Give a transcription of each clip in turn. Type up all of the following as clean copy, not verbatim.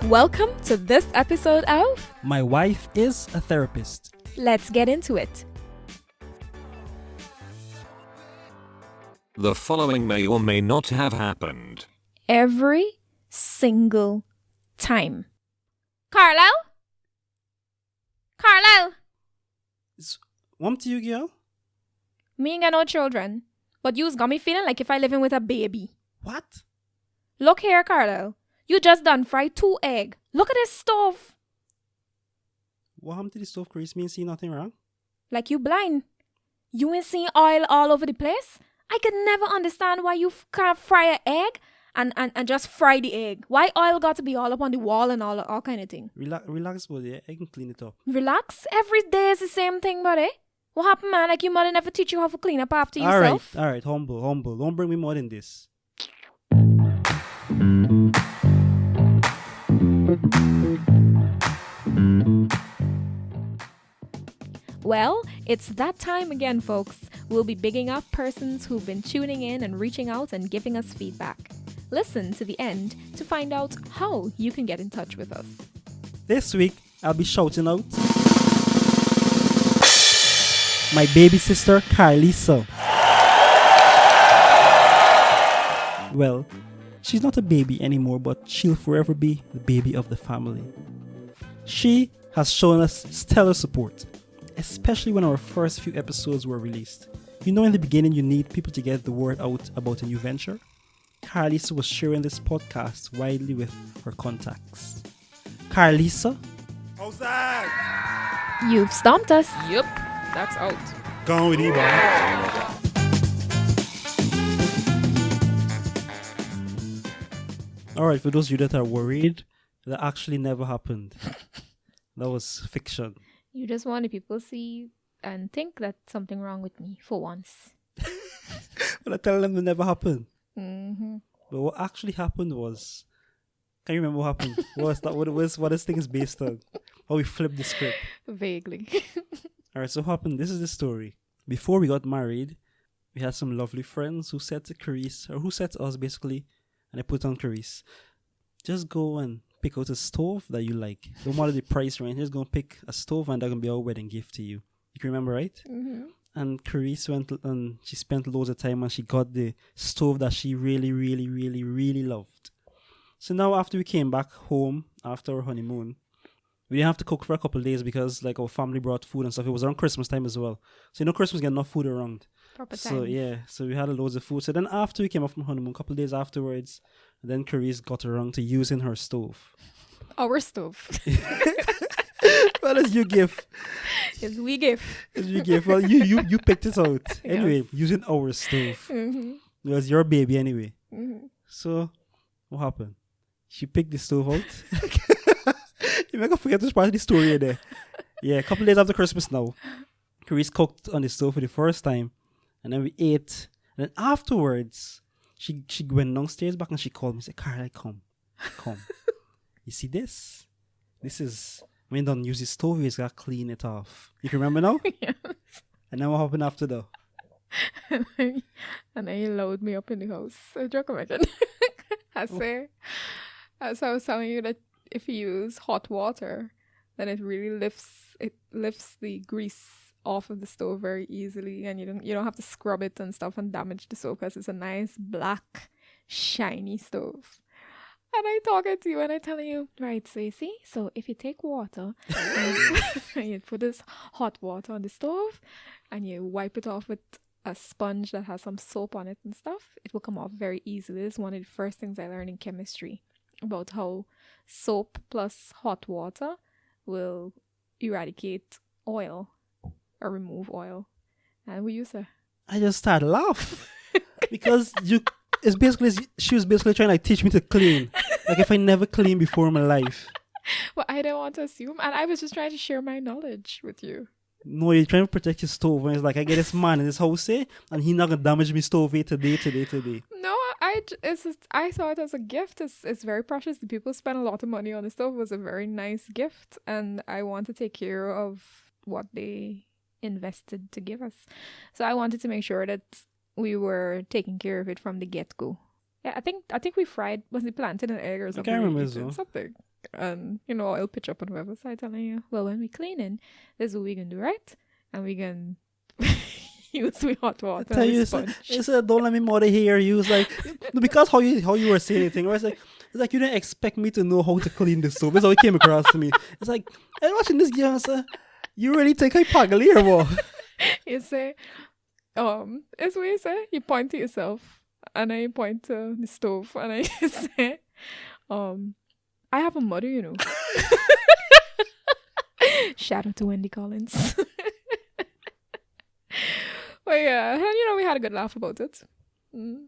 Welcome to this episode of My Wife is a Therapist. Let's Get Into It. The following may or may not have happened. Every single time. Carlyle? What to you, girl? Me ain't got no children, but you's got me feeling like if I living with a baby. What? Look here, Carlyle. You just done fried 2 egg. Look at this stove. What happened to the stove, Chris? Me ain't see nothing wrong. Like you blind. You ain't seen oil all over the place? I could never understand why you can't fry an egg and just fry the egg. Why oil got to be all up on the wall and all kind of thing? Relax, buddy. I can clean it up. Relax? Every day is the same thing, buddy. What happened, man? Like your mother never teach you how to clean up after yourself? All right. Humble. Don't bring me more than this. Well, it's that time again, folks. We'll be bigging up persons who've been tuning in and reaching out and giving us feedback. Listen to the end to find out how you can get in touch with us. This week, I'll be shouting out my baby sister, Carlyle. Well, she's not a baby anymore, but she'll forever be the baby of the family. She has shown us stellar support, especially when our first few episodes were released. You know, in the beginning, you need people to get the word out about a new venture. Carlyle was sharing this podcast widely with her contacts. Carlyle? How's that? You've stumped us. Yep, that's out. Go on with you, boy. Alright, for those of you that are worried, that actually never happened. That was fiction. You just wanted people to see and think that something wrong with me for once. But I tell them it never happened. Mm-hmm. But what actually happened was, can you remember what happened? What this thing is based on? How we flipped the script. Vaguely. Alright, so what happened? This is the story. Before we got married, we had some lovely friends who said to Kerese, or who said to us basically, and I put on Kerese, just go and pick out a stove that you like. No matter the price range, just go and pick a stove and that's going to be our wedding gift to you. You can remember, right? Mm-hmm. And Kerese went and she spent loads of time and she got the stove that she really, really, really, really loved. So now after we came back home after our honeymoon, we didn't have to cook for a couple of days because like our family brought food and stuff. It was around Christmas time as well. So Christmas get enough food around. Proper time. So yeah, so we had loads of food. So then after we came off from honeymoon, a couple of days afterwards, then Kerese got around to using her stove. Our stove. Well, it's your gift. It's we give. It's your gift. Well, you picked it out. Anyway, Yes. using our stove. Mm-hmm. It was your baby anyway. Mm-hmm. So, what happened? She picked the stove out. You make her forget this part of the story in there. Yeah, a couple of days after Christmas now, Kerese cooked on the stove for the first time. And then we ate. And then afterwards, she went downstairs back and she called me and said, Carlyle, come. You see this? This is, when you don't use the stove, you just gotta clean it off. You can remember now? Yes. And then what happened after that? And then he loaded me up in the house. I joke about it. As I was telling you that if you use hot water, then it really lifts the grease off of the stove very easily, and you don't have to scrub it and stuff and damage the stove because it's a nice black shiny stove. And I talking to you and I telling you, right, so you see, so if you take water and you put this hot water on the stove and you wipe it off with a sponge that has some soap on it and stuff, it will come off very easily. This is one of the first things I learned in chemistry about how soap plus hot water will eradicate oil or remove oil. And we use it. I just started laughing because she was basically trying to like, teach me to clean. Like if I never cleaned before in my life. Well, I don't want to assume, and I was just trying to share my knowledge with you. No, you're trying to protect your stove. And it's like, I get this man in this house, and he not gonna damage me stove today. No, I saw it as a gift. It's very precious. The people spend a lot of money on the stove. It was a very nice gift, and I want to take care of what they invested to give us. So I wanted to make sure that we were taking care of it from the get-go. Yeah, I think we fried, was it planted an egg or something? I can't remember Something. And, I'll pitch up on the website telling you, well, when we cleaning, this is what we can do, right? And we can use with hot water Tell and you, sponge. she said, don't let me mother hear you. It's like, because how you were saying anything, right? It's like you didn't expect me to know how to clean the stove. That's how it came across to me. It's like, I'm watching this game, so you really think I paggle here, boy. You say, it's what you say. You point to yourself, and I point to the stove, and I say, I have a mother, Shout out to Wendy Collins. But yeah, and we had a good laugh about it.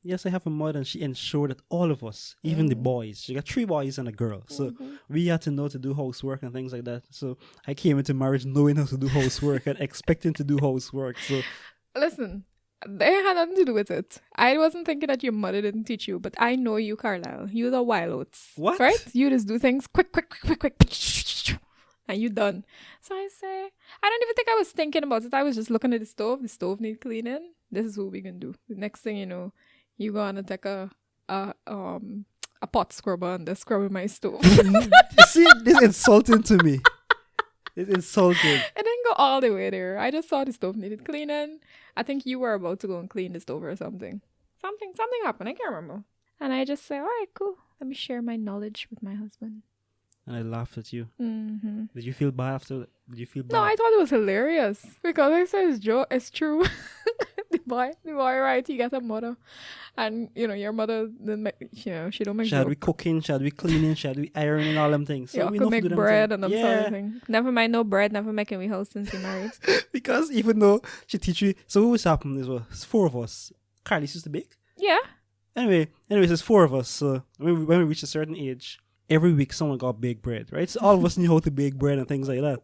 Yes, I have a mother, and she ensured that all of us, even the boys, she got 3 boys and a girl. So we had to know to do housework and things like that. So I came into marriage knowing how to do housework and expecting to do housework. So listen, they had nothing to do with it. I wasn't thinking that your mother didn't teach you, but I know you, Carlyle. You the wild oats. What? Right? You just do things quick, and you done. So I say, I don't even think I was thinking about it. I was just looking at the stove. The stove need cleaning. This is what we can do. The next thing you know, you gonna take a pot scrubber and they're scrubbing my stove. see, this is insulting to me. It's insulting. It didn't go all the way there. I just saw the stove needed cleaning. I think you were about to go and clean the stove or something. Something happened. I can't remember. And I just say, all right, cool. Let me share my knowledge with my husband. And I laughed at you. Mm-hmm. Did you feel bad after? Did you feel bad? No, I thought it was hilarious because I said it's true. the boy, right? He got a mother, and your mother didn't make, she don't make. Shall we cooking? Shall we cleaning? Shall we ironing? All them things. So yeah, we could know to make do them bread things. and them sort of thing. Never mind, no bread. Never making we house since you married. Because even though she teach you, so what was happening is well, it's 4 of us. Carly used to bake. Yeah. Anyways, it's 4 of us. So when we reach a certain age, every week someone got baked bread, right? So all of us knew how to bake bread and things like that.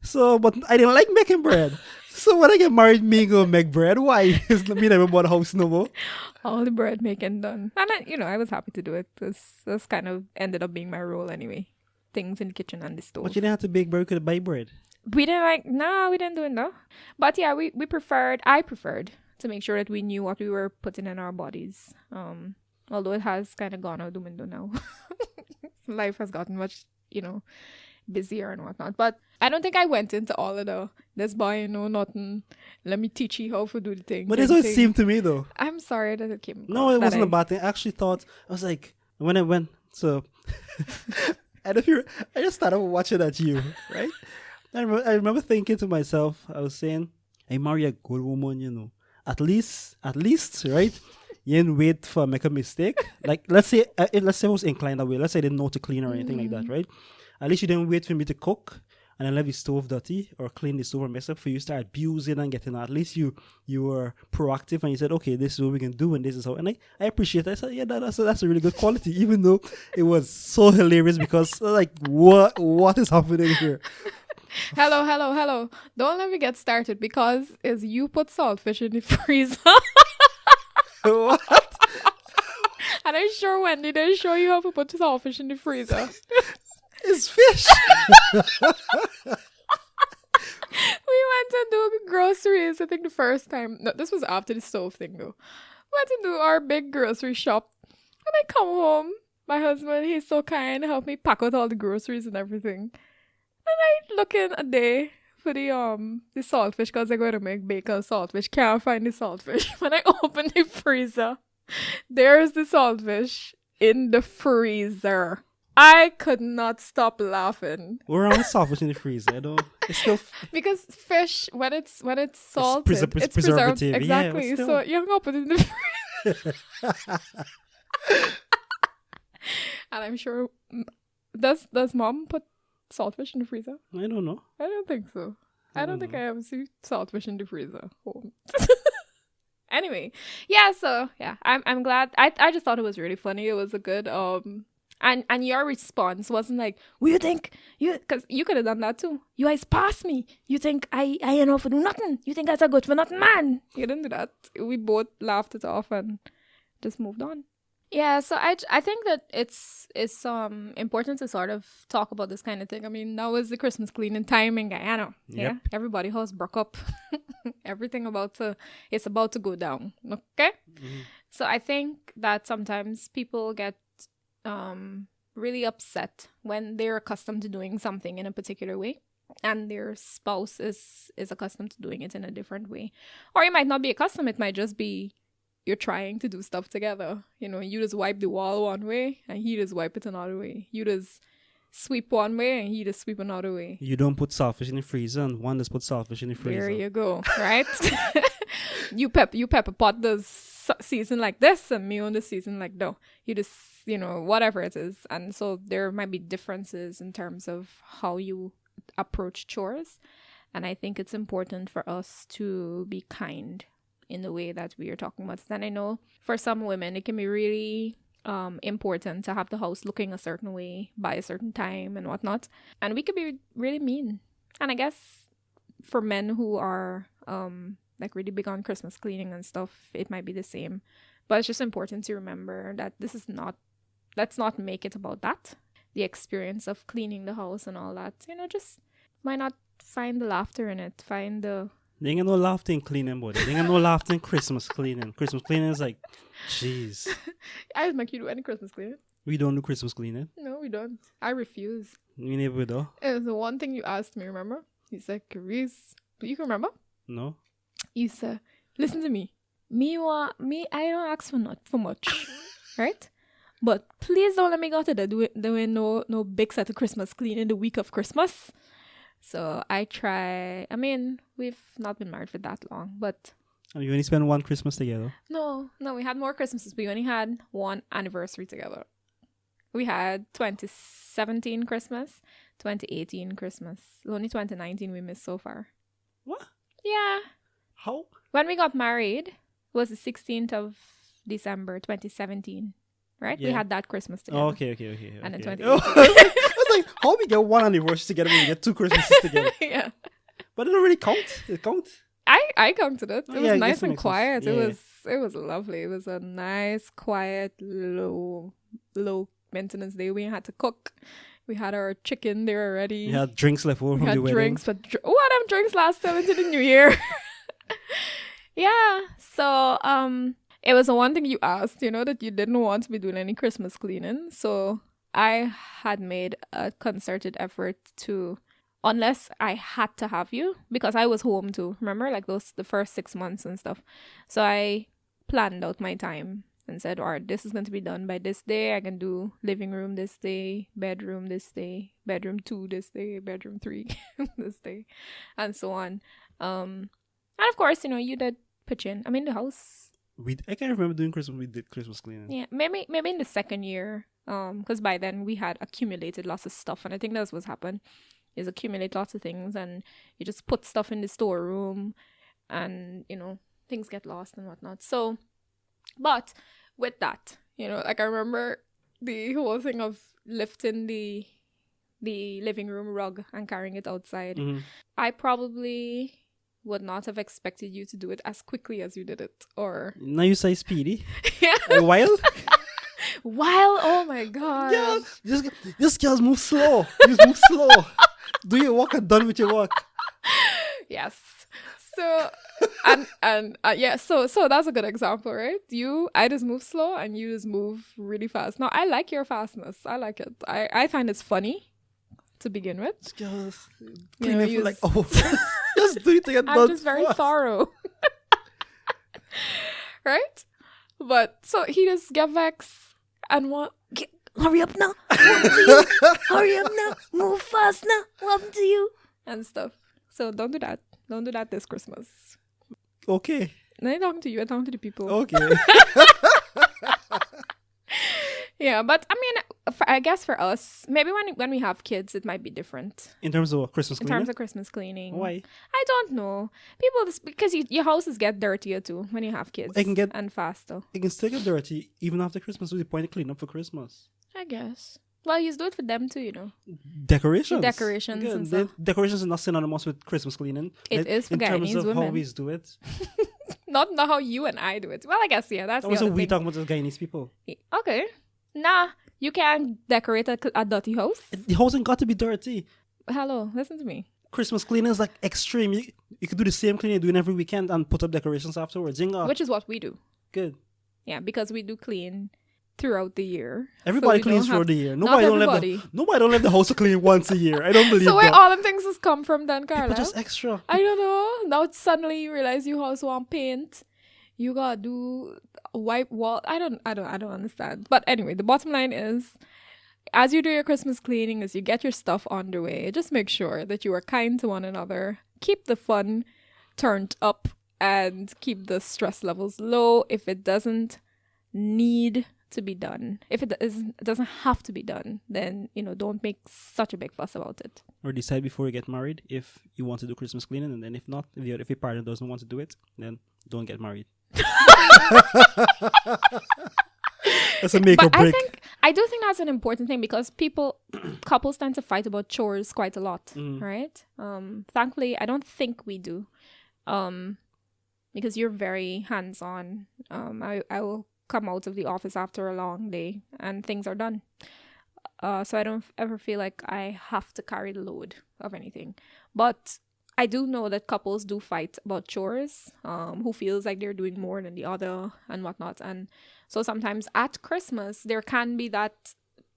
So, but I didn't like making bread. So when I get married, me go make bread. Why? Because me never bought a house no more. All the bread making done. And I was happy to do it. This kind of ended up being my role anyway. Things in the kitchen and the stove. But you didn't have to bake bread, you could buy bread. We didn't do it though. But yeah, I preferred to make sure that we knew what we were putting in our bodies. Although it has kind of gone out the window now. Life has gotten much, busier and whatnot. But I don't think I went into all of this boy, nothing. Let me teach you how to do the thing. But that's what it seemed to me though. I'm sorry that it came. No, it wasn't a bad thing. I actually thought, I was like, when I went, so, and I just started watching at you, right? I remember thinking to myself, I was saying, I marry a good woman, At least, right? You didn't wait for make a mistake. Like let's say I was inclined that way. Let's say I didn't know how to clean or anything like that, right? At least you didn't wait for me to cook and then leave the stove dirty or clean the stove or mess up for you to start abusing and getting out. At least you were proactive and you said, okay, this is what we can do and this is how. And I appreciate it. I said, yeah, that's a really good quality, even though it was so hilarious because like what is happening here? Hello. Don't let me get started because is you put saltfish in the freezer. What? And I'm sure Wendy didn't show you how to put saltfish in the freezer. It's fish. We went to do groceries, I think the first time. No, this was after the stove thing though. We went to do our big grocery shop. When I come home, my husband, he's so kind, helped me pack out all the groceries and everything. And I look in a day for the saltfish because I'm going to make bacon saltfish. Can't find the saltfish. When I open the freezer, there's the saltfish in the freezer. I could not stop laughing. We're on saltfish in the freezer. It's still because fish when it's salted, it's preserved. preservative. Exactly. Yeah, so you can put it in the freezer. And I'm sure does mom put saltfish in the freezer? I don't know. I don't think so. I don't think I ever see saltfish in the freezer. Home. Anyway, yeah. So yeah, I'm glad. I just thought it was really funny. It was a good and your response wasn't like, "What you think? Because you could have done that too. You guys pass me. You think I ain't know for do nothing? You think that's a good for nothing man? You didn't do that. We both laughed it off and just moved on. Yeah, so I think that it's important to sort of talk about this kind of thing. I mean, now is the Christmas cleaning time in Guyana. Yep. Yeah, everybody house broke up. Everything it's about to go down. Okay, So I think that sometimes people get really upset when they're accustomed to doing something in a particular way and their spouse is accustomed to doing it in a different way. Or you might not be accustomed, it might just be you're trying to do stuff together. You know, you just wipe the wall one way and he just wipe it another way. You just sweep one way and he just sweep another way. You don't put saltfish in the freezer and one just put saltfish in the freezer. There you go, right? you pepper pot this season like this and me on the season like no. You just, you know, whatever it is. And so there might be differences in terms of how you approach chores. And I think it's important for us to be kind in the way that we are talking about it. And I know for some women, it can be really important to have the house looking a certain way by a certain time and whatnot. And we could be really mean. And I guess for men who are like really big on Christmas cleaning and stuff, it might be the same. But it's just important to remember that let's not make it about that. The experience of cleaning the house and all that, you know, just why not find the laughter in it? Find the... They ain't got no laughter in cleaning, buddy. They ain't got no laughter in Christmas cleaning. Christmas cleaning is like, jeez. I would make you do any Christmas cleaning. We don't do Christmas cleaning. No, we don't. I refuse. We never do. It was the one thing you asked me, remember? You said, Kerese, you can remember? No. You said, listen to me. I don't ask for much, right? But please don't let me go to the doing no big set of Christmas cleaning the week of Christmas. So I try. I mean, we've not been married for that long, but And you only spent one Christmas together. no, we had more Christmases. We only had one anniversary together. We had 2017 Christmas, 2018 Christmas. Only 2019 we missed so far. What? Yeah. How? When we got married was the 16th of December 2017. Right? We Yeah. had that Christmas together. Oh, okay. And then okay. 2018. I was like, how we get one anniversary together when we get two Christmases together? Yeah. But it don't really count. It count. I counted it. Oh, It yeah, I was guess nice that and makes sense. quiet. Yeah. It was lovely. It was a nice, quiet, low maintenance day. We had to cook. We had our chicken there already. We had drinks left over We from had the wedding. drinks, but them drinks last till into the new year. Yeah. So it was the one thing you asked, you know, that you didn't want to be doing any Christmas cleaning. So I had made a concerted effort to, unless I had to have you, because I was home too. Remember, like the first 6 months and stuff. So I planned out my time and said, all right, this is going to be done by this day. I can do living room this day, bedroom this day, bedroom 2 this day, bedroom 3 this day, and so on. And of course, you know, you did pitch in. I mean, the house. I can't remember doing Christmas. We did Christmas cleaning. Yeah, maybe in the second year. Because by then we had accumulated lots of stuff, and I think that's what's happened. Is accumulate lots of things, and you just put stuff in the storeroom, and you know things get lost and whatnot. So, but with that, you know, like I remember the whole thing of lifting the living room rug and carrying it outside. Mm-hmm. I probably would not have expected you to do it as quickly as you did it, or Now you say speedy. yeah, A while? while oh my god, Yeah, this girls move slow. You move slow. Do your work and done with your work. yes. So and yeah, so that's a good example, right? I just move slow and you just move really fast. Now I like your fastness. I like it. I find it's funny to begin with. This girls You know, cleaning you for like just do it to get done. I'm just very fast. thorough. Right? But so he just get vexed and hurry up now. What happened to you? Hurry up now. Move fast now. What happened to you? And stuff. So don't do that. Don't do that this Christmas. Okay. And I'm talking to you. I'm talking to the people. Okay. Yeah, but I mean, I guess for us, maybe when we have kids, it might be different. In terms of what, Christmas In cleaning? terms of Christmas cleaning. Why? I don't know. People, because your houses get dirtier too when you have kids. And faster. It can still get dirty even after Christmas. What's the point of cleaning up for Christmas? I guess. Well, you do it for them too, you know. Decorations. Decorations Again, and stuff. Decorations are not synonymous with Christmas cleaning. It is for in terms Guyanese of how women. we do it. Not how you and I do it. Well, I guess, yeah, that's the Also, other we thing. talking about the Guyanese people. Okay. Nah, you can't decorate a dirty house. The house ain't got to be dirty. Hello, listen to me. Christmas cleaning is like extreme. You could do the same cleaning you're doing every weekend and put up decorations afterwards. Zinga. Which is what we do. Good. Yeah, because we do clean throughout the year. Everybody So we don't cleans have- throughout the year. not everybody. Nobody don't leave the house to clean once a year. I don't believe So where that. all them things has come from then, People Carla? just extra. I don't know. Now suddenly you realize you also want paint. You gotta do wipe wall. I don't understand. But anyway, the bottom line is, as you do your Christmas cleaning, as you get your stuff underway, just make sure that you are kind to one another. Keep the fun turned up and keep the stress levels low. If it doesn't need to be done, if it doesn't have to be done, then don't make such a big fuss about it. Or decide before you get married if you want to do Christmas cleaning, and then if not, if your partner doesn't want to do it, then don't get married. That's a make or But break. I do think that's an important thing because couples tend to fight about chores quite a lot, right? Thankfully, I don't think we do, because you're very hands-on. I will come out of the office after a long day and things are done. So I don't ever feel like I have to carry the load of anything. But I do know that couples do fight about chores, who feels like they're doing more than the other and whatnot. And so sometimes at Christmas, there can be that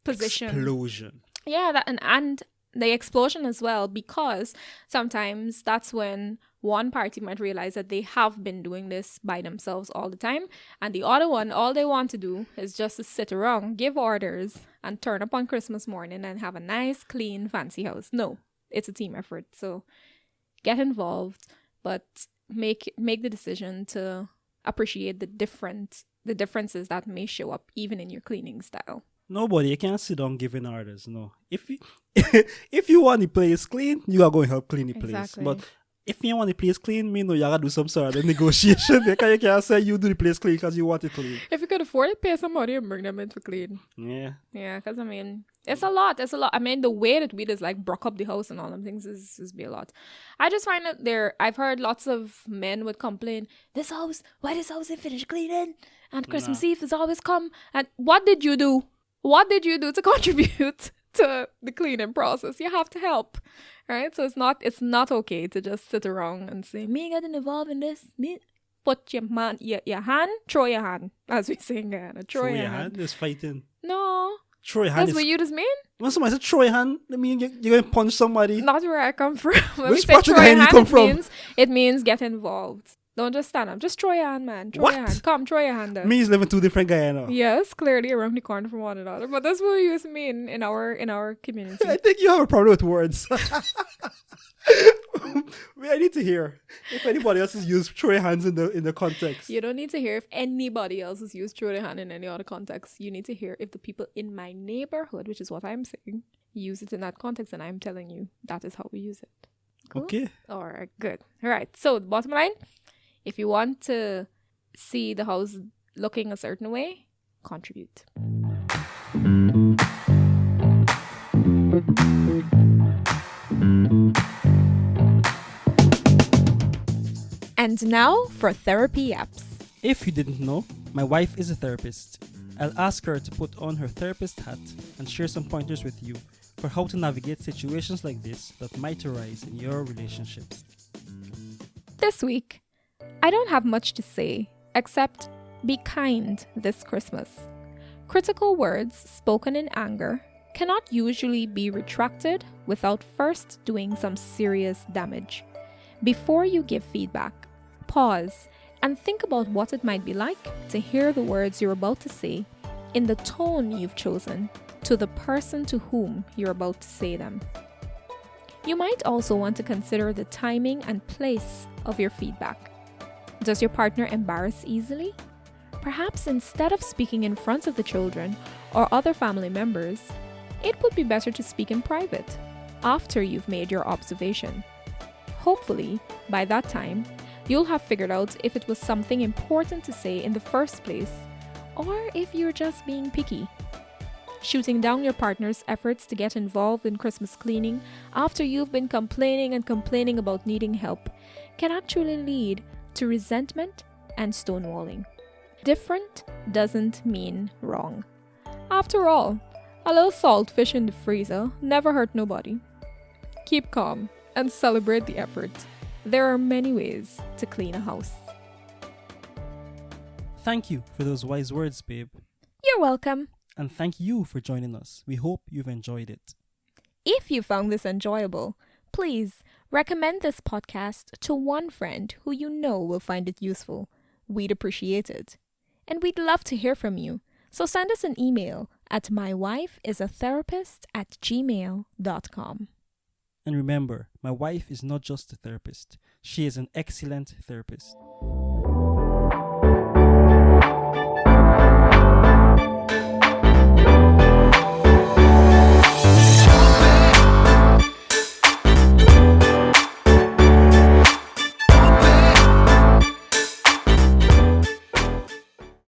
position. Explosion. Yeah, and the explosion as well, because sometimes that's when one party might realize that they have been doing this by themselves all the time, and the other one, all they want to do is just to sit around, give orders, and turn up on Christmas morning and have a nice, clean, fancy house. No, it's a team effort. So get involved, but make the decision to appreciate the differences that may show up even in your cleaning style. Nobody, you can't sit down giving orders. No, if you if you want the place clean, you are going to help clean the place. Exactly. But if you want the place clean, you gotta do some sort of negotiation. Because you can't say you do the place clean because you want it clean. If you could afford it, pay somebody and bring them in to clean. Yeah. Yeah, because it's a lot. I mean, the way that we just broke up the house and all them things is be a lot. I just find that I've heard lots of men would complain, why this house ain't finished cleaning? And Christmas Eve has always come. And what did you do? What did you do to contribute to the cleaning process? You have to help, right? So it's not okay to just sit around and say, me getting involved in this, me. Put your hand, throw your hand, as we say in Guyana. Throw your hand. Is fighting. No. Throw your hand. That's what you just mean? When somebody says throw your hand, I mean you're going to punch somebody. Not where I come from. When Which we say part of throw your Guyana you hand, come from? it means get involved. Don't just stand up. Just throw your hand, man. Throw your What? hand. Come, throw your hand down. Me is living two different Guyana. Yes, clearly around the corner from one another. But that's what we used to mean in our community. I think you have a problem with words. I need to hear if anybody else has used throw your hands in the context. You don't need to hear if anybody else has used throw their hand in any other context. You need to hear if the people in my neighborhood, which is what I'm saying, use it in that context, and I'm telling you that is how we use it. Cool? Okay. All right, good. All right, so the bottom line, if you want to see the house looking a certain way, contribute. And now for therapy apps. If you didn't know, my wife is a therapist. I'll ask her to put on her therapist hat and share some pointers with you for how to navigate situations like this that might arise in your relationships. This week, I don't have much to say except be kind this Christmas. Critical words spoken in anger cannot usually be retracted without first doing some serious damage. Before you give feedback, pause and think about what it might be like to hear the words you're about to say in the tone you've chosen to the person to whom you're about to say them. You might also want to consider the timing and place of your feedback. Does your partner embarrass easily? Perhaps instead of speaking in front of the children or other family members, it would be better to speak in private after you've made your observation. Hopefully, by that time, you'll have figured out if it was something important to say in the first place, or if you're just being picky. Shooting down your partner's efforts to get involved in Christmas cleaning after you've been complaining about needing help can actually lead to resentment and stonewalling. Different doesn't mean wrong. After all, a little saltfish in the freezer never hurt nobody. Keep calm and celebrate the effort. There are many ways to clean a house. Thank you for those wise words, babe. You're You're welcome. And thank you for joining us. We hope you've enjoyed it. If you found this enjoyable, please recommend this podcast to one friend who you know will find it useful. We'd appreciate it. And we'd love to hear from you. So send us an email at mywifeisatherapist@gmail.com. And remember, my wife is not just a therapist. She is an excellent therapist.